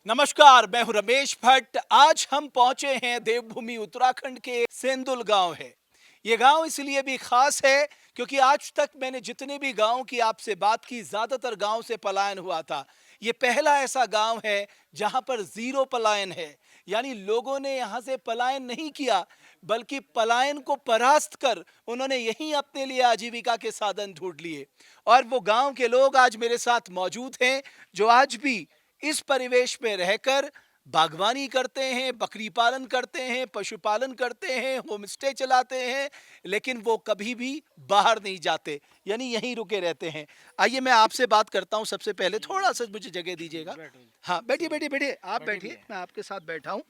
नमस्कार, मैं हूं रमेश भट्ट। आज हम पहुंचे हैं देवभूमि उत्तराखंड के सेंदुल गांव है। ये गांव इसलिए भी खास है क्योंकि आज तक मैंने जितने भी गांव की आपसे बात की, ज्यादातर गांव से पलायन हुआ था। ये पहला ऐसा गांव है जहां पर जीरो पलायन है, यानी लोगों ने यहां से पलायन नहीं किया, बल्कि पलायन को परास्त कर उन्होंने यहीं अपने लिए आजीविका के साधन ढूंढ लिए। और वो गांव के लोग आज मेरे साथ मौजूद हैं, जो आज भी इस परिवेश में रहकर बागवानी करते हैं, बकरी पालन करते हैं, पशुपालन करते हैं, होम स्टे चलाते हैं, लेकिन वो कभी भी बाहर नहीं जाते, यानी यहीं रुके रहते हैं। आइए मैं आपसे बात करता हूं। सबसे पहले थोड़ा सा मुझे जगह दीजिएगा। हाँ, बैठिए बैठिए बैठिए, आप बैठिए, मैं आपके साथ बैठा हूं।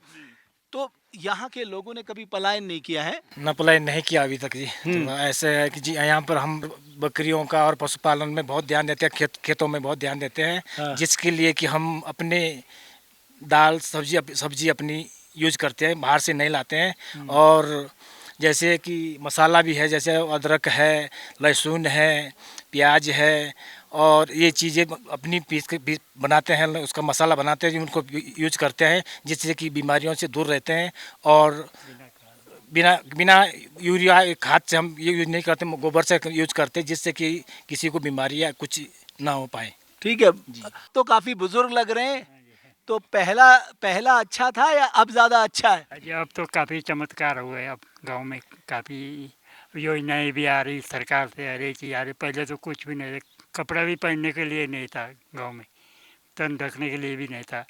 तो यहाँ के लोगों ने कभी पलायन नहीं किया है। न अप्लाई नहीं किया अभी तक जी। तो ऐसे है कि जी यहाँ पर हम बकरियों का और पशुपालन में बहुत ध्यान देते हैं, खेतों में बहुत ध्यान देते हैं। हाँ। जिसके लिए कि हम अपने दाल सब्जी अपनी यूज करते हैं, बाहर से नहीं लाते हैं। और जैसे कि मसाला भी है, जैसे अदरक है, लहसुन है, प्याज है, और ये चीज़ें अपनी पीस बनाते हैं, उसका मसाला बनाते हैं, उनको यूज करते हैं, जिससे कि बीमारियों से दूर रहते हैं। और बिना बिना यूरिया खाद से हम ये यूज नहीं करते, गोबर से यूज करते हैं, जिससे कि किसी को बीमारी या कुछ ना हो पाए। ठीक है। तो काफी बुजुर्ग लग रहे हैं। तो पहला पहला अच्छा था या अब ज्यादा अच्छा है? अजी अब तो काफ़ी चमत्कार हुए। अब गांव में काफ़ी योजनाएं भी आ रही सरकार से, हर एक चीज़ आ रही। पहले तो कुछ भी नहीं था, कपड़ा भी पहनने के लिए नहीं था गांव में, तन ढकने के लिए भी नहीं था।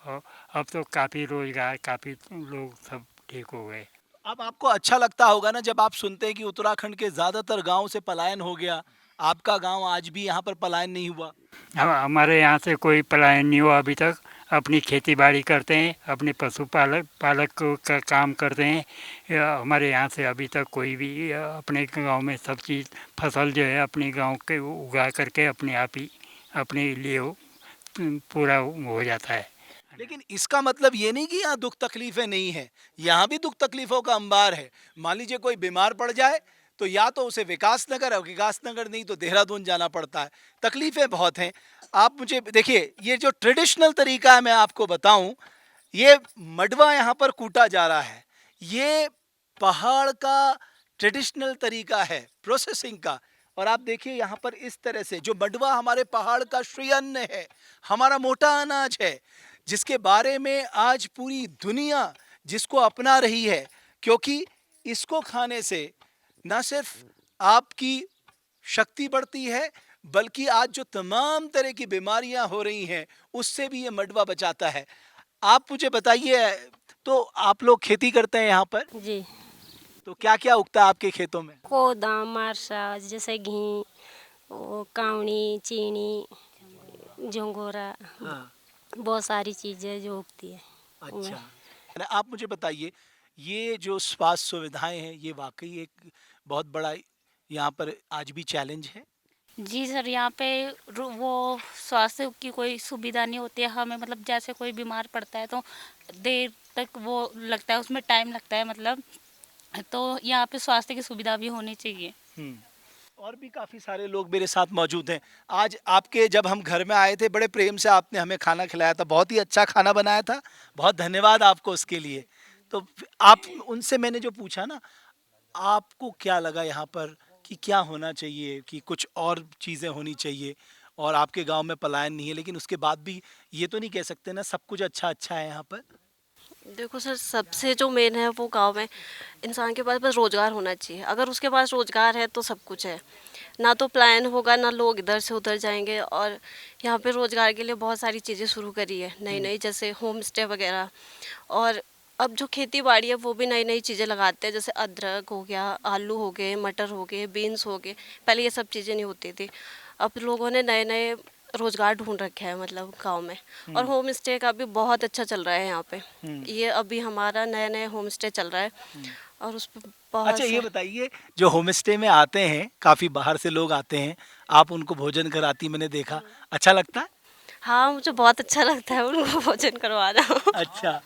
और अब तो काफ़ी रोजगार, काफ़ी लोग सब ठीक हो गए। अब आपको अच्छा लगता होगा ना जब आप सुनते हैं कि उत्तराखंड के ज्यादातर गांव से पलायन हो गया, आपका गांव आज भी यहाँ पर पलायन नहीं हुआ। हम हमारे यहाँ से कोई पलायन नहीं हुआ अभी तक। अपनी खेती बाड़ी करते हैं, अपने पशुपालक पालक का काम करते हैं। हमारे यहाँ से अभी तक कोई भी अपने गांव में सब चीज़ फसल जो है अपने गांव के उगा करके अपने आप ही अपने लिए पूरा हो जाता है। लेकिन इसका मतलब ये नहीं कि यहाँ दुख तकलीफें नहीं है। यहाँ भी दुख तकलीफों का अंबार है। मान लीजिए कोई बीमार पड़ जाए तो या तो उसे विकास नगर, और विकास नगर नहीं तो देहरादून जाना पड़ता है। तकलीफें बहुत हैं। आप मुझे देखिए, ये जो ट्रेडिशनल तरीका है मैं आपको बताऊं, ये मडवा यहाँ पर कूटा जा रहा है। ये पहाड़ का ट्रेडिशनल तरीका है प्रोसेसिंग का। और आप देखिए यहाँ पर इस तरह से जो मडवा हमारे पहाड़ का श्री अन्न है, हमारा मोटा अनाज है, जिसके बारे में आज पूरी दुनिया जिसको अपना रही है, क्योंकि इसको खाने से न सिर्फ आपकी शक्ति बढ़ती है, बल्कि आज जो तमाम तरह की बीमारियां हो रही हैं उससे भी ये मडवा बचाता है। आप मुझे बताइए, तो आप लोग खेती करते हैं यहाँ पर, जी। तो क्या क्या उगता है आपके खेतों में? कोदा, मार्सा, जैसे घी, वो कावनी, चीनी, झंगोरा, हाँ। बहुत सारी चीज़ें जो उगती है उनमें। अच्छा। आप मुझे बताइए, ये जो स्वास्थ्य सुविधाएं हैं ये वाकई एक बहुत बड़ा यहाँ पर आज भी चैलेंज है। जी सर, यहाँ पे वो स्वास्थ्य की कोई सुविधा नहीं होती है हमें। मतलब जैसे कोई बीमार पड़ता है तो देर तक वो लगता है, उसमें टाइम लगता है मतलब। तो यहाँ पे स्वास्थ्य की सुविधा भी होनी चाहिए। और भी काफ़ी सारे लोग मेरे साथ मौजूद हैं। आज आपके जब हम घर में आए थे, बड़े प्रेम से आपने हमें खाना खिलाया था, बहुत ही अच्छा खाना बनाया था। बहुत धन्यवाद आपको उसके लिए। तो आप उनसे मैंने जो पूछा ना, आपको क्या लगा यहाँ पर कि क्या होना चाहिए, कि कुछ और चीज़ें होनी चाहिए, और आपके गांव में पलायन नहीं है, लेकिन उसके बाद भी ये तो नहीं कह सकते ना सब कुछ अच्छा अच्छा है यहाँ पर। देखो सर, सबसे जो मेन है वो गांव में इंसान के पास बस रोजगार होना चाहिए। अगर उसके पास रोजगार है तो सब कुछ है। ना तो पलायन होगा, ना लोग इधर से उधर जाएंगे। और यहाँ पे रोजगार के लिए बहुत सारी चीज़ें शुरू करी है नई नई, जैसे होम स्टे वगैरह। और अब जो खेती बाड़ी है वो भी नई नई चीज़ें लगाते हैं, जैसे अदरक हो गया, आलू हो गए, मटर हो गए, बीन्स हो गए। पहले ये सब चीज़ें नहीं होती थी। अब लोगों ने नए नए रोजगार ढूंढ रखे हैं मतलब गांव में। और होम स्टे का भी बहुत अच्छा चल रहा है यहाँ पे। ये अभी हमारा नया नया होम स्टे चल रहा है और उस पर बहुत अच्छा, ये बताइए, जो होम स्टे में आते हैं, काफ़ी बाहर से लोग आते हैं, आप उनको भोजन कराती मैंने देखा, अच्छा लगता है? हाँ, मुझे बहुत अच्छा लगता है उनको भोजन करवाना। अच्छा।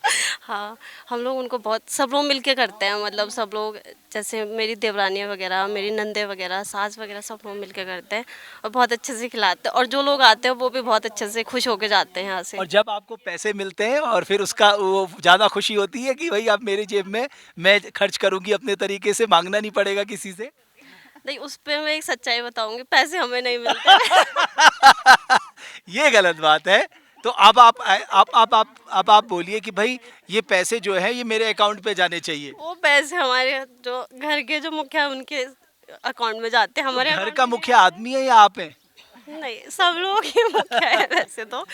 हाँ, हम लोग उनको बहुत सब लोग मिल के करते हैं, मतलब सब लोग जैसे मेरी देवरानियाँ वगैरह, मेरी नंदे वगैरह, सास वगैरह सब लोग मिल के करते हैं और बहुत अच्छे से खिलाते हैं, और जो लोग आते हैं वो भी बहुत अच्छे से खुश होके जाते हैं यहाँ से। और जब आपको पैसे मिलते हैं और फिर उसका वो ज़्यादा खुशी होती है कि भाई अब मेरी जेब में मैं खर्च करूँगी अपने तरीके से, माँगना नहीं पड़ेगा किसी से? नहीं, उस पे मैं एक सच्चाई बताऊंगी, पैसे हमें नहीं मिलते। ये गलत बात है। तो अब आप बोलिए कि भाई ये पैसे जो है ये मेरे अकाउंट पे जाने चाहिए। वो पैसे हमारे जो घर के जो मुखिया हैं, उनके अकाउंट में जाते हैं, हमारे घर account का में मुखिया आदमी है या आप हैं? नहीं, सब लोग ही मुखिया है वैसे तो,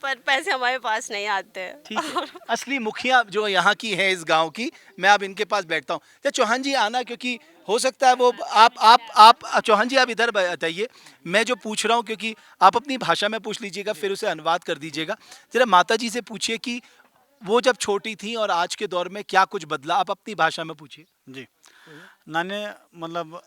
पर पैसे हमारे पास नहीं आते हैं। ठीक है। असली मुखिया जो यहाँ की है इस गांव की, मैं अब इनके पास बैठता हूँ। तो चौहान जी आना, क्योंकि हो सकता है वो आप चौहान जी आप इधर बताइए। मैं जो पूछ रहा हूँ, क्योंकि आप अपनी भाषा में पूछ लीजिएगा फिर उसे अनुवाद कर दीजिएगा। जरा माता जी से पूछिए कि वो जब छोटी थी और आज के दौर में क्या कुछ बदला, आप अपनी भाषा में पूछिए। जी नाने मतलब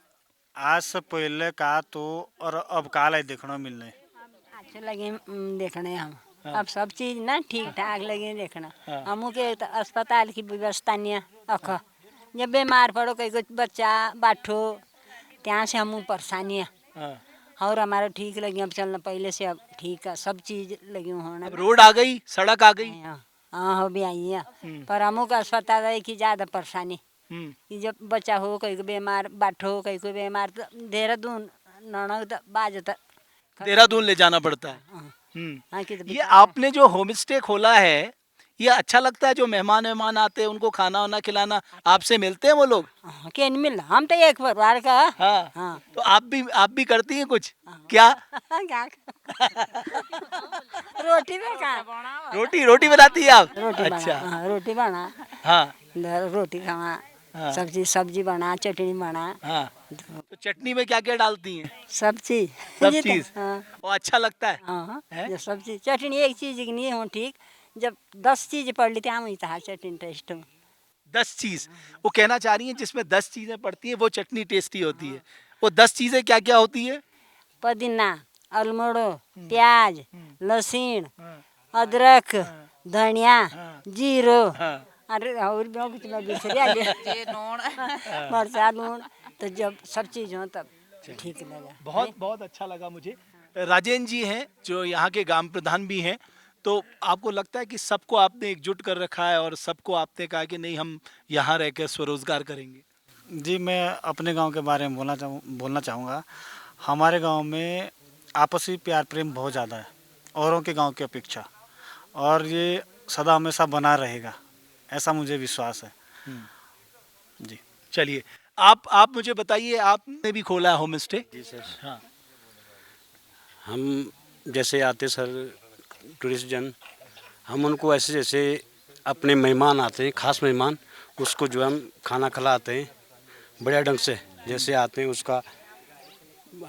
आज से पहले का तो और अब काल है देखने मिलने। अच्छे लगे देखने हम। अब सब चीज ना ठीक ठाक लगे देखना। हमू के तो अस्पताल की व्यवस्था नहीं अख जब बीमार पड़ो कहीं कुछ बच्चा बाठो ત્યાં से हमू परेशानी है और हमारा ठीक लगी अब चलना पहले से अब ठीक है सब चीज लगी होना। अब रोड आ गई, सड़क आ गई। हाँ हो भी आई है पर हमू का अस्पताल है कि ज्यादा परेशानी कि जब बच्चा हो कहीं को बीमार बाठो कहीं को बीमार तो देहरादून ननद बाज देहरादून ले जाना पड़ता है। हाँ कि ये आपने जो होम स्टे खोला है, ये अच्छा लगता है? जो मेहमान आते हैं उनको खाना वाना खिलाना, आपसे मिलते हैं वो लोग? के नहीं मिल हम तो एक परिवार का। हाँ, हाँ। तो आप भी करती हैं कुछ? क्या क्या रोटी में का रोटी बनाती है आप? रोटी अच्छा। बना रोटी बना हाँ रोटी खावा हाँ। सब्जी बना चटनी बना हाँ। तो चटनी में क्या क्या डालती हैं? सब चीज सब चीज? हाँ वो अच्छा लगता है? हाँ है? जो सब चीज चटनी एक चीज की नहीं हो ठीक जब 10 चीज पढ़ ली हम ही था चटनी टेस्ट में 10 चीज वो कहना चाह रही हैं, जिसमें 10 चीजें पड़ती हैं वो चटनी टेस्टी होती है। वो 10 चीजें क्या क्या होती है? पुदीना अल्मोड़ो प्याज लहसुन अदरक धनिया जीरो अरे और भी कुछ मैं बिसरी आ गया मरचा नून तो जब सब चीज हो तब ठीक लगा। बहुत अच्छा लगा मुझे। राजेंद्र जी हैं जो यहाँ के ग्राम प्रधान भी हैं, तो आपको लगता है कि सबको आपने एकजुट कर रखा है और सबको आपने कहा कि नहीं हम यहाँ रहकर स्वरोजगार करेंगे? जी मैं अपने गांव के बारे में बोलना चाहूँगा। हमारे गांव में आपसी प्यार प्रेम बहुत ज़्यादा है औरों के गांव की अपेक्षा, और ये सदा हमेशा बना रहेगा ऐसा मुझे विश्वास है। जी चलिए आप मुझे बताइए, आपने भी खोला है होम स्टे? जी सर। हाँ। हम जैसे आते सर टूरिस्ट जन, हम उनको ऐसे जैसे अपने मेहमान आते हैं, खास मेहमान, उसको जो हम खाना खिलाते हैं बढ़िया ढंग से। जैसे आते हैं उसका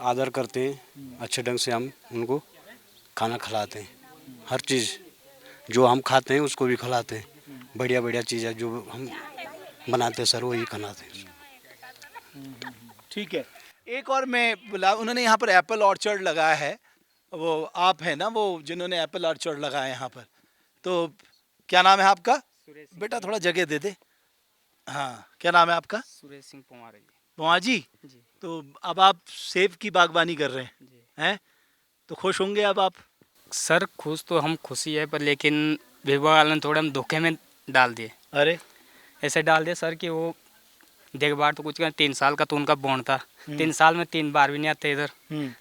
आदर करते हैं, अच्छे ढंग से हम उनको खाना खिलाते हैं। हर चीज़ जो हम खाते हैं उसको भी खिलाते हैं। बढ़िया चीज़ है जो हम बनाते हैं सर, वही खिलाते हैं। ठीक है। एक और मैं बुला, उन्होंने यहाँ पर एप्पल ऑर्चर्ड लगाया है, वो आप हैं ना वो जिन्होंने एप्पल ऑर्चर्ड लगाया यहाँ पर, तो क्या नाम है आपका? बेटा थोड़ा जगह दे दे। हाँ, क्या नाम है आपका? सुरेश सिंह पवार पवार जी। तो अब आप सेब की बागवानी कर रहे हैं, तो खुश होंगे अब आप? सर खुश तो हम खुशी है, पर लेकिन विभाग वाले ने थोड़ा हम धोखे में डाल दिए। अरे ऐसे डाल दिया सर कि वो देखभाल तो कुछ 3 साल का तो उनका बॉन्ड था, 3 साल में 3 बार भी नहीं आते इधर,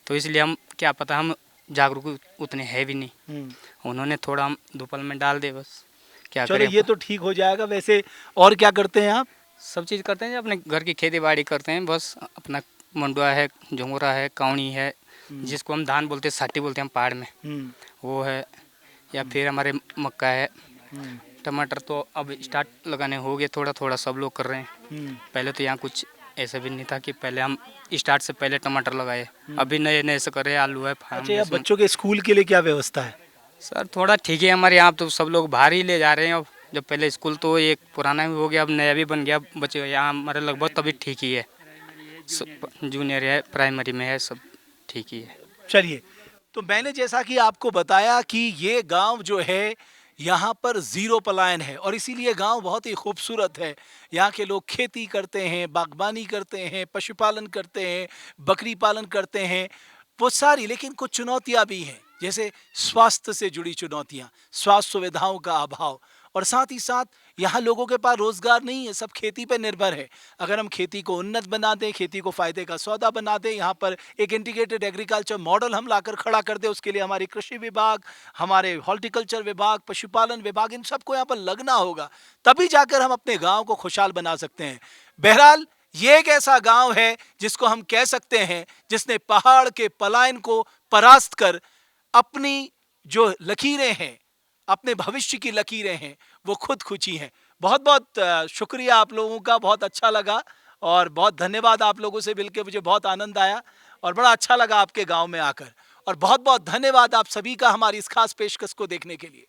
तो इसलिए हम क्या पता हम जागरूक उतने है भी नहीं। उन्होंने थोड़ा हम दोपहर में डाल दे बस, क्या चलो करें। ये तो ठीक हो जाएगा। वैसे और क्या करते हैं आप? सब चीज़ करते हैं, अपने घर की खेती बाड़ी करते हैं, बस अपना मंडुआ है, झोंगरा है, कावनी है, जिसको हम धान बोलते हैं, साटी बोलते हैं हम पहाड़ में, वो है, या फिर हमारे मक्का है। टमाटर तो अब स्टार्ट लगाने हो गए, थोड़ा थोड़ा सब लोग कर रहे हैं। पहले तो यहाँ कुछ ऐसा भी नहीं था कि पहले हम स्टार्ट से पहले टमाटर लगाए, अभी नए नए से कर रहे हैं, आलू है, अच्छा, या बच्चों के स्कूल के लिए क्या व्यवस्था है? सर थोड़ा ठीक है हमारे यहाँ, तो सब लोग बाहर ही ले जा रहे हैं। अब जब पहले स्कूल तो एक पुराना भी हो गया, अब नया भी बन गया, बच्चे यहाँ हमारे लगभग तभी ठीक ही है, जूनियर है, प्राइमरी में है, सब ठीक ही है। चलिए, तो मैंने जैसा कि आपको बताया कि ये गांव जो है यहाँ पर जीरो पलायन है और इसीलिए गांव बहुत ही खूबसूरत है। यहाँ के लोग खेती करते हैं, बागबानी करते हैं, पशुपालन करते हैं, बकरी पालन करते हैं, वो सारी। लेकिन कुछ चुनौतियाँ भी हैं, जैसे स्वास्थ्य से जुड़ी चुनौतियाँ, स्वास्थ्य सुविधाओं का अभाव, और साथ ही साथ यहाँ लोगों के पास रोजगार नहीं है, सब खेती पर निर्भर है। अगर हम खेती को उन्नत बना दें, खेती को फायदे का सौदा बना दें, यहाँ पर एक इंटीग्रेटेड एग्रीकल्चर मॉडल हम लाकर खड़ा कर दें, उसके लिए हमारी कृषि विभाग, हमारे हॉर्टिकल्चर विभाग, पशुपालन विभाग, इन सबको यहाँ पर लगना होगा, तभी जाकर हम अपने गाँव को खुशहाल बना सकते हैं। बहरहाल ये एक ऐसा गांव है जिसको हम कह सकते हैं जिसने पहाड़ के पलायन को परास्त कर अपनी जो लकीरें हैं, अपने भविष्य की लकीरें हैं, वो खुद खींची हैं। बहुत बहुत शुक्रिया आप लोगों का, बहुत अच्छा लगा और बहुत धन्यवाद। आप लोगों से मिलकर मुझे बहुत आनंद आया और बड़ा अच्छा लगा आपके गांव में आकर, और बहुत बहुत धन्यवाद आप सभी का हमारी इस खास पेशकश को देखने के लिए।